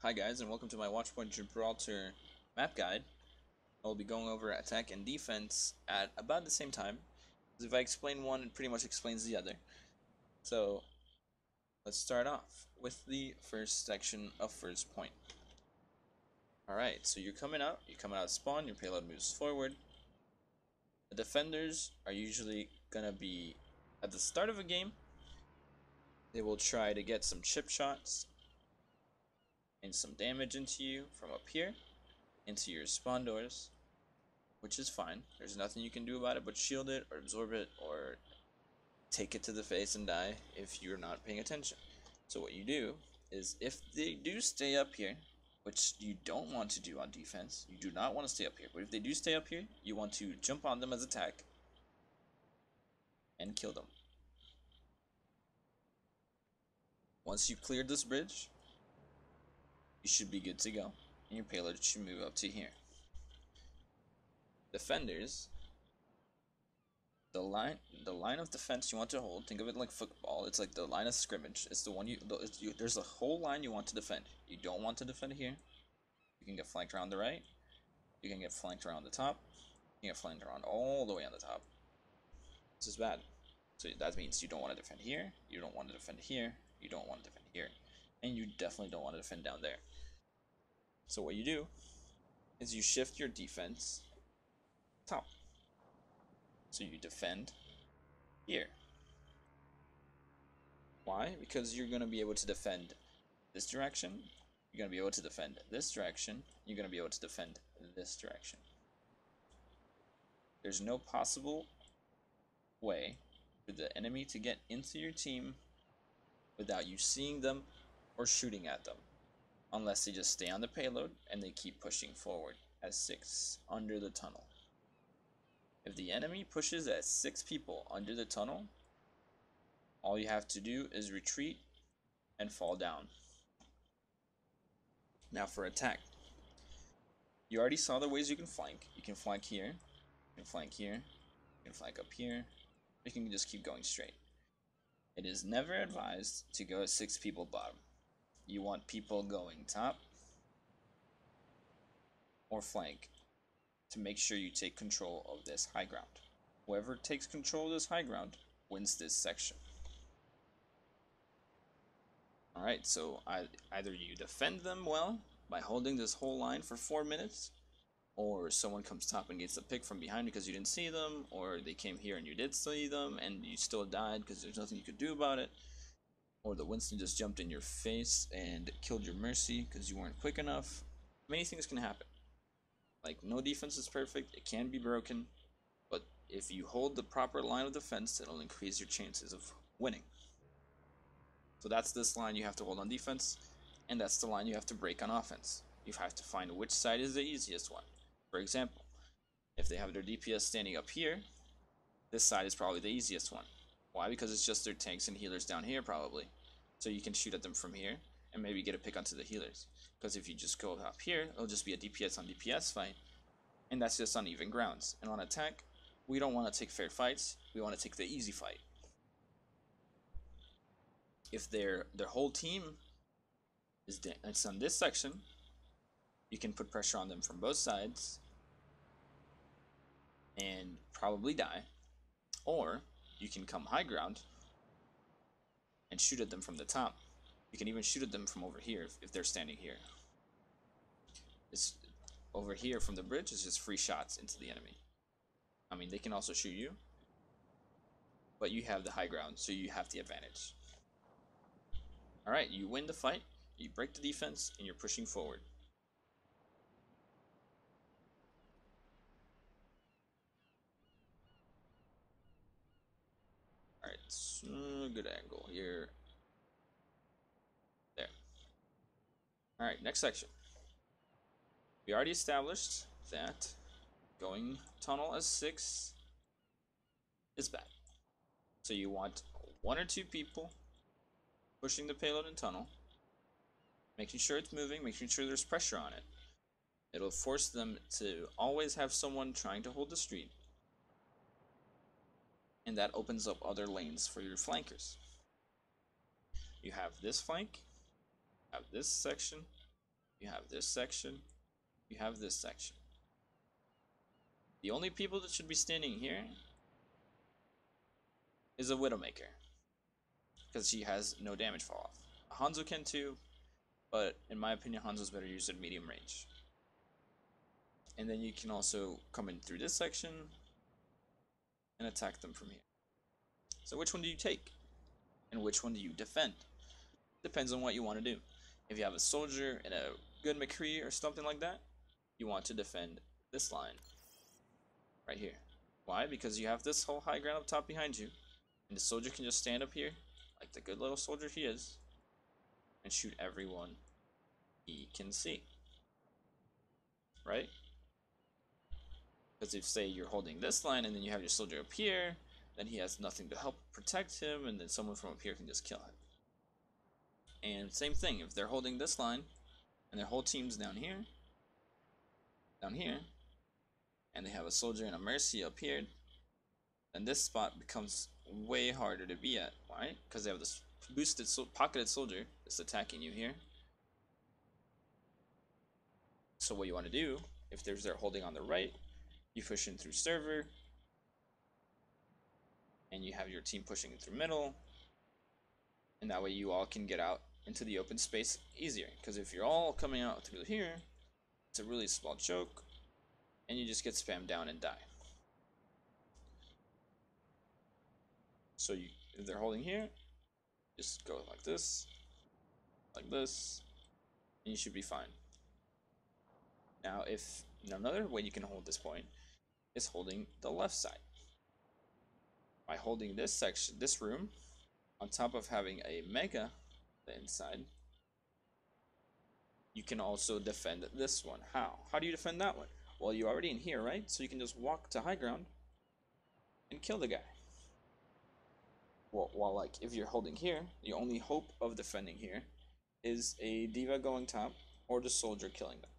Hi guys, and welcome to my Watchpoint Gibraltar map guide. I'll be going over attack and defense at about the same time, because if I explain one, it pretty much explains the other. So, let's start off with the first section of first point. Alright, so you're coming out of spawn, your payload moves forward. The defenders are usually gonna be at the start of a game. They will try to get some chip shots and some damage into you from up here, into your spawn doors, which is fine. There's nothing you can do about it but shield it or absorb it or take it to the face and die if you're not paying attention. So what you do is, if they do stay up here, which you don't want to do on defense, you do not want to stay up here, but if they do stay up here, you want to jump on them as attack and kill them. Once you cleared this bridge, you should be good to go, and your payload should move up to here. Defenders, the line of defense you want to hold, think of it like football. It's like the line of scrimmage. It's the one there's a whole line you want to defend. You don't want to defend here. You can get flanked around the right. You can get flanked around the top. You can get flanked around all the way on the top. This is bad. So that means you don't want to defend here. You don't want to defend here. You don't want to defend here. And you definitely don't want to defend down there. So what you do is you shift your defense top. So you defend here. Why? Because you're going to be able to defend this direction. You're going to be able to defend this direction. You're going to be able to defend this direction. There's no possible way for the enemy to get into your team without you seeing them or shooting at them, unless they just stay on the payload and they keep pushing forward as 6 under the tunnel. If the enemy pushes as 6 people under the tunnel, all you have to do is retreat and fall down. Now for attack. You already saw the ways you can flank. You can flank here, you can flank here, you can flank up here. You can just keep going straight. It is never advised to go at 6 people bottom. You want people going top or flank to make sure you take control of this high ground. Whoever takes control of this high ground wins this section. Alright, so either you defend them well by holding this whole line for 4 minutes, or someone comes top and gets a pick from behind because you didn't see them, or they came here and you did see them and you still died because there's nothing you could do about it, or the Winston just jumped in your face and killed your Mercy because you weren't quick enough. Many things can happen. Like, no defense is perfect, it can be broken, but if you hold the proper line of defense, it'll increase your chances of winning. So that's this line you have to hold on defense, and that's the line you have to break on offense. You have to find which side is the easiest one. For example, if they have their DPS standing up here, this side is probably the easiest one. Why? Because it's just their tanks and healers down here probably. So you can shoot at them from here and maybe get a pick onto the healers. Because if you just go up here, it'll just be a DPS on DPS fight, and that's just uneven grounds. And on attack, we don't want to take fair fights, we want to take the easy fight. If their whole team it's on this section, you can put pressure on them from both sides and probably die, or you can come high ground and shoot at them from the top. You can even shoot at them from over here if they're standing here. It's over here from the bridge is just free shots into the enemy. I mean, they can also shoot you, but you have the high ground, so you have the advantage. Alright, you win the fight, you break the defense, and you're pushing forward. Alright, so good angle here. There. Alright, next section. We already established that going tunnel as 6 is bad. So you want 1 or 2 people pushing the payload and tunnel, making sure it's moving, making sure there's pressure on it. It'll force them to always have someone trying to hold the street, and that opens up other lanes for your flankers. You have this flank, have this section, you have this section, you have this section. The only people that should be standing here is a Widowmaker, because she has no damage fall off. Hanzo can too, but in my opinion, Hanzo's better used at medium range. And then you can also come in through this section and attack them from here. So which one do you take? And which one do you defend? Depends on what you want to do. If you have a soldier and a good McCree or something like that, you want to defend this line right here. Why? Because you have this whole high ground up top behind you, and the soldier can just stand up here, like the good little soldier he is, and shoot everyone he can see. Right? Because if, say, you're holding this line and then you have your soldier up here, then he has nothing to help protect him, and then someone from up here can just kill him. And same thing, if they're holding this line, and their whole team's down here, and they have a soldier and a mercy up here, then this spot becomes way harder to be at. Why? Because they have this boosted, pocketed soldier that's attacking you here. So what you want to do, if they're holding on the right, you push in through server, and you have your team pushing in through middle, and that way you all can get out into the open space easier. Because if you're all coming out through here, it's a really small choke, and you just get spammed down and die. So if they're holding here, just go like this, and you should be fine. Now, another way you can hold this point is holding the left side. By holding this section, this room, on top of having a mega inside, you can also defend this one. How? How do you defend that one? Well, you're already in here, right? So you can just walk to high ground and kill the guy. Well, while like if you're holding here, the only hope of defending here is a diva going top or the soldier killing them,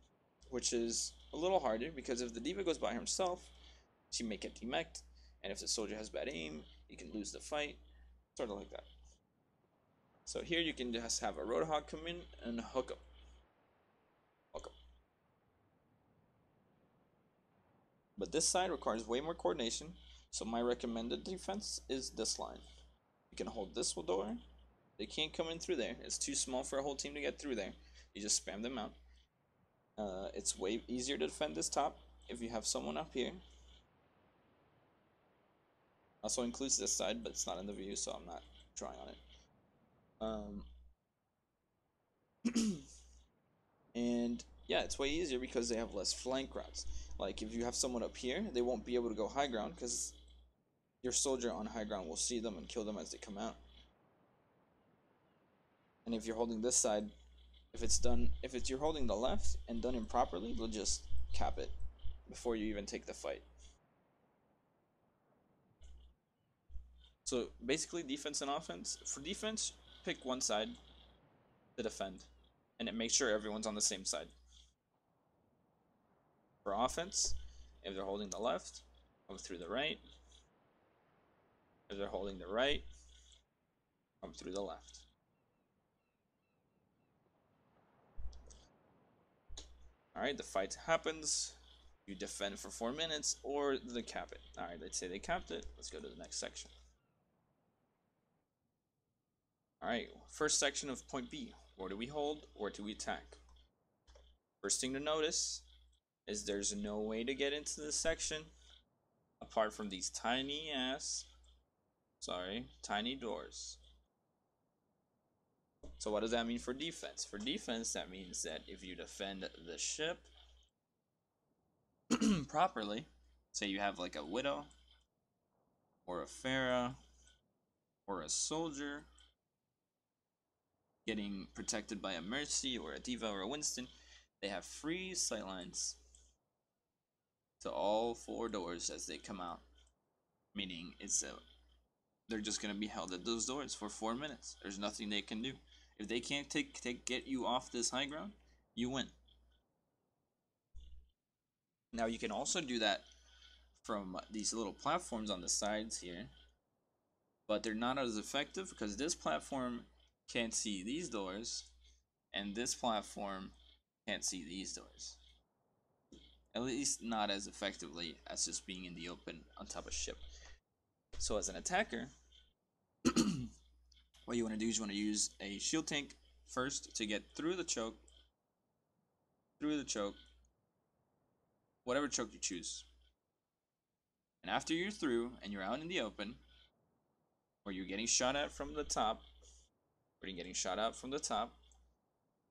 which is a little harder because if the diva goes by himself, she may get demeched, and if the soldier has bad aim, you can lose the fight, sort of like that. So here you can just have a Roadhog come in and hook him. But this side requires way more coordination, so my recommended defense is this line. You can hold this door. They can't come in through there. It's too small for a whole team to get through there. You just spam them out. It's way easier to defend this top if you have someone up here. Also includes this side, but it's not in the view, so I'm not drawing on it. And yeah, it's way easier because they have less flank routes. Like if you have someone up here, they won't be able to go high ground because your soldier on high ground will see them and kill them as they come out. And if you're holding this side, if you're holding the left and done improperly, they'll just cap it before you even take the fight. So basically defense and offense. For defense, pick one side to defend, and it makes sure everyone's on the same side. For offense, if they're holding the left, come through the right. If they're holding the right, come through the left. Alright, the fight happens. You defend for 4 minutes, or they cap it. Alright, let's say they capped it. Let's go to the next section. Alright, first section of point B. Where do we hold? Where do we attack? First thing to notice is there's no way to get into this section apart from these tiny doors. So what does that mean for defense? For defense, that means that if you defend the ship properly, say you have like a widow or a Pharah or a soldier getting protected by a Mercy or a Diva or a Winston, they have free sightlines to all 4 doors as they come out. Meaning they're just going to be held at those doors for 4 minutes. There's nothing they can do. If they can't get you off this high ground, you win. Now you can also do that from these little platforms on the sides here, but they're not as effective because this platform can't see these doors, and this platform can't see these doors. At least not as effectively as just being in the open on top of ship. So as an attacker, what you want to do is you want to use a shield tank first to get through the choke, whatever choke you choose. And after you're through and you're out in the open, or you're getting shot at from the top, you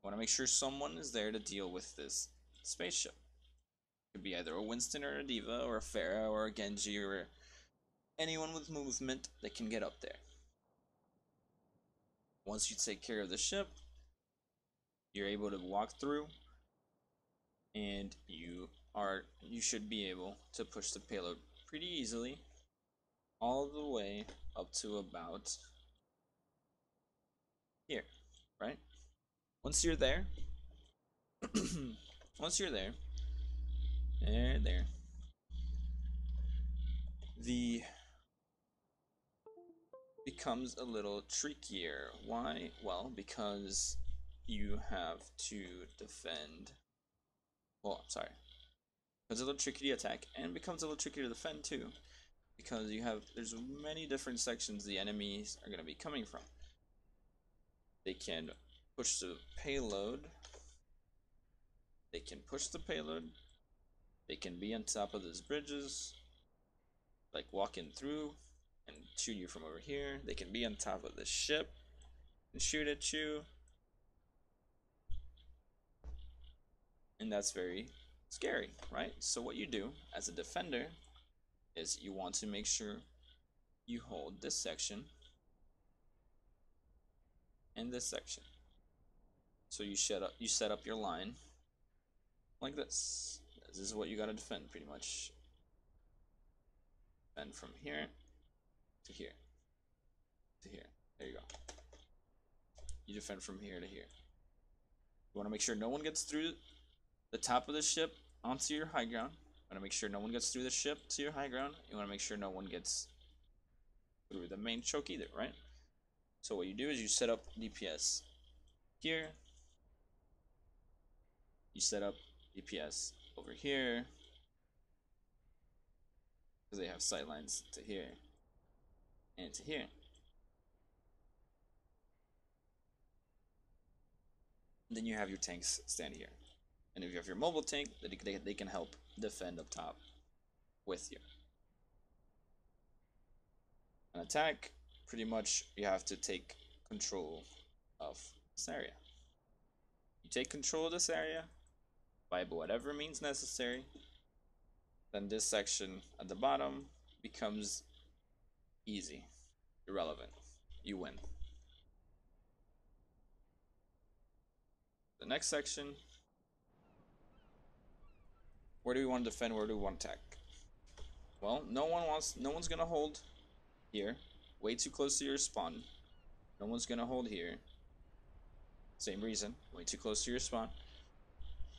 want to make sure someone is there to deal with this spaceship. It could be either a Winston or a Diva or a Pharah or a Genji or anyone with movement that can get up there. Once you take care of the ship, you're able to walk through, and you should be able to push the payload pretty easily all the way up to about here, right? Once you're there, there, the becomes a little trickier. Why? Well, because you have to defend. Well, I'm sorry. It's a little tricky to attack, and becomes a little tricky to defend too, because there's many different sections the enemies are going to be coming from. They can push the payload. They can be on top of these bridges, like walking through and shoot you from over here. They can be on top of the ship and shoot at you. And that's very scary, right? So what you do as a defender is you want to make sure you hold this section and this section. So you set up your line like this. This is what you gotta defend pretty much. Defend from here to here to here. There you go. You defend from here to here. You want to make sure no one gets through the top of the ship onto your high ground. You want to make sure no one gets through the ship to your high ground. You want to make sure no one gets through the main choke either, right? So what you do is you set up DPS here. You set up DPS over here, because they have sightlines to here and to here. And then you have your tanks stand here. And if you have your mobile tank, they can help defend up top with you. An attack, pretty much you have to take control of this area. You take control of this area by whatever means necessary, then this section at the bottom becomes easy, irrelevant. You win. The next section, where do we want to defend, where do we want to attack? Well, no one's gonna hold here, way too close to your spawn. No one's gonna hold here. Same reason, way too close to your spawn.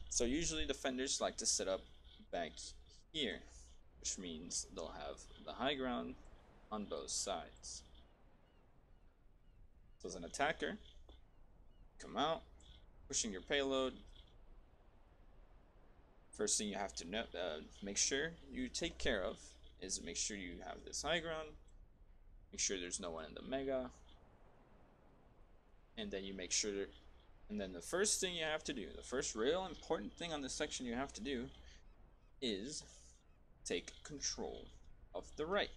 So usually defenders like to set up back here, which means they'll have the high ground on both sides. So as an attacker, come out, pushing your payload. First thing you have to make sure you take care of is make sure you have this high ground, make sure there's no one in the mega, and then you make sure and then the first thing you have to do, the first real important thing on this section you have to do is take control of the right.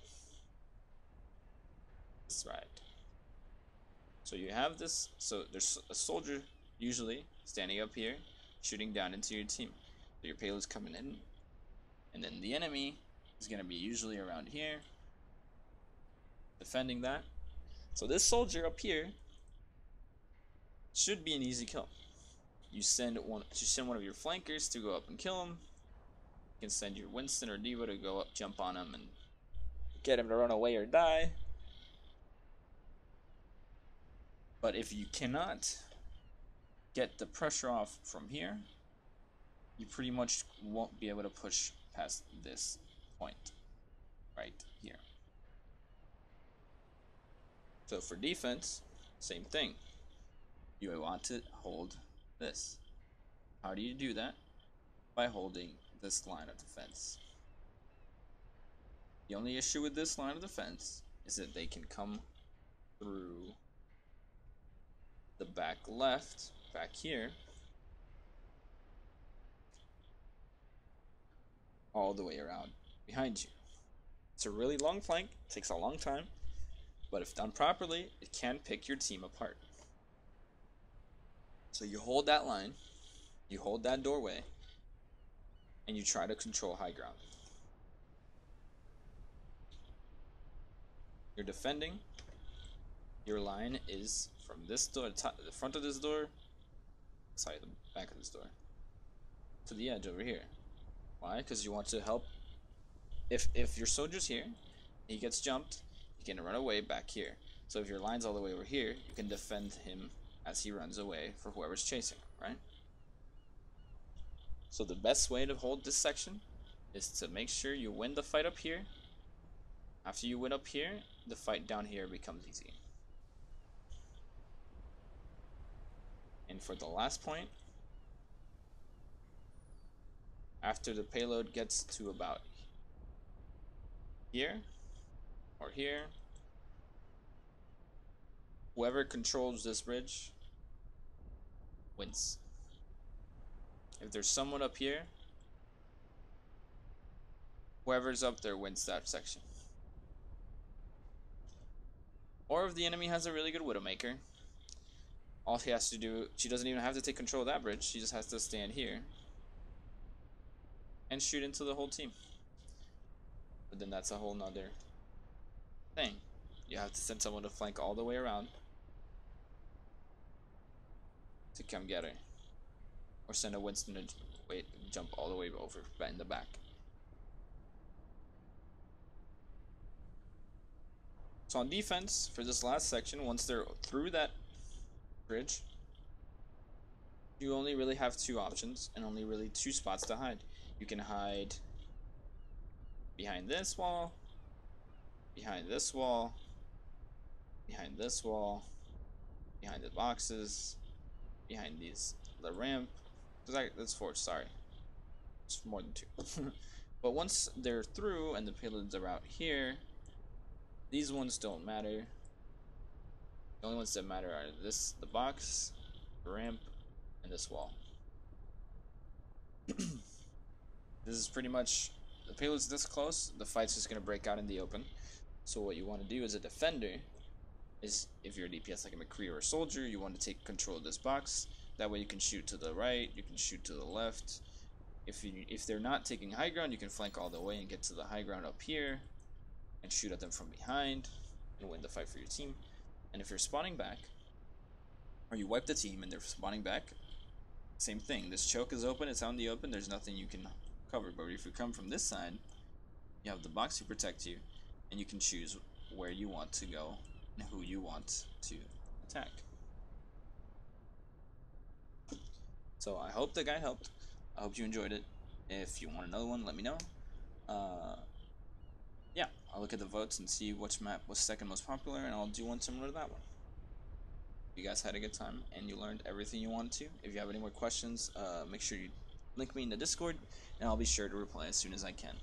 That's right. So you have this, so there's a soldier usually standing up here shooting down into your team. So your payload's coming in, and then the enemy is going to be usually around here defending that. So this soldier up here should be an easy kill. You send one of your flankers to go up and kill him. You can send your Winston or Diva to go up, jump on him, and get him to run away or die. But if you cannot get the pressure off from here, you pretty much won't be able to push past this point right here. So for defense, same thing. You want to hold this. How do you do that? By holding this line of defense. The only issue with this line of defense is that they can come through the back left, back here, all the way around behind you. It's a really long flank, takes a long time, but if done properly, it can pick your team apart. So you hold that line, you hold that doorway, and you try to control high ground. You're defending. Your line is from this door, the front of this door, sorry, the back of this door, to the edge over here. Why? Because you want to help. If your soldier's here, he gets jumped, he can run away back here. So if your line's all the way over here, you can defend him as he runs away for whoever's chasing, right? So the best way to hold this section is to make sure you win the fight up here. After you win up here, the fight down here becomes easy. And for the last point, after the payload gets to about here or here, whoever controls this bridge wins. If there's someone up here, whoever's up there wins that section. Or if the enemy has a really good Widowmaker, all he has to do, she doesn't even have to take control of that bridge, she just has to stand here and shoot into the whole team. But then that's a whole nother thing. You have to send someone to flank all the way around to come get her. Or send a Winston to jump all the way over in the back. So on defense, for this last section, once they're through that bridge, you only really have two options and only really two spots to hide. You can hide behind this wall, behind this wall, behind this wall, behind the boxes, behind the ramp. That's four, sorry. It's more than two. But once they're through and the payloads are out here, these ones don't matter. The only ones that matter are the box, the ramp, and this wall. This is pretty much, the payload's this close, the fight's just going to break out in the open. So what you want to do as a defender is, if you're a DPS like a McCree or a soldier, you want to take control of this box. That way you can shoot to the right, you can shoot to the left. If they're not taking high ground, you can flank all the way and get to the high ground up here and shoot at them from behind and win the fight for your team. And if you're spawning back, or you wipe the team and they're spawning back, same thing. This choke is open, it's out in the open, there's nothing you can cover. But if you come from this side, you have the box to protect you, and you can choose where you want to go and who you want to attack. So I hope the guide helped. I hope you enjoyed it. If you want another one, let me know. Yeah, I'll look at the votes and see which map was second most popular, and I'll do one similar to that one. You guys had a good time and you learned everything you wanted to. If you have any more questions, make sure you link me in the Discord, and I'll be sure to reply as soon as I can.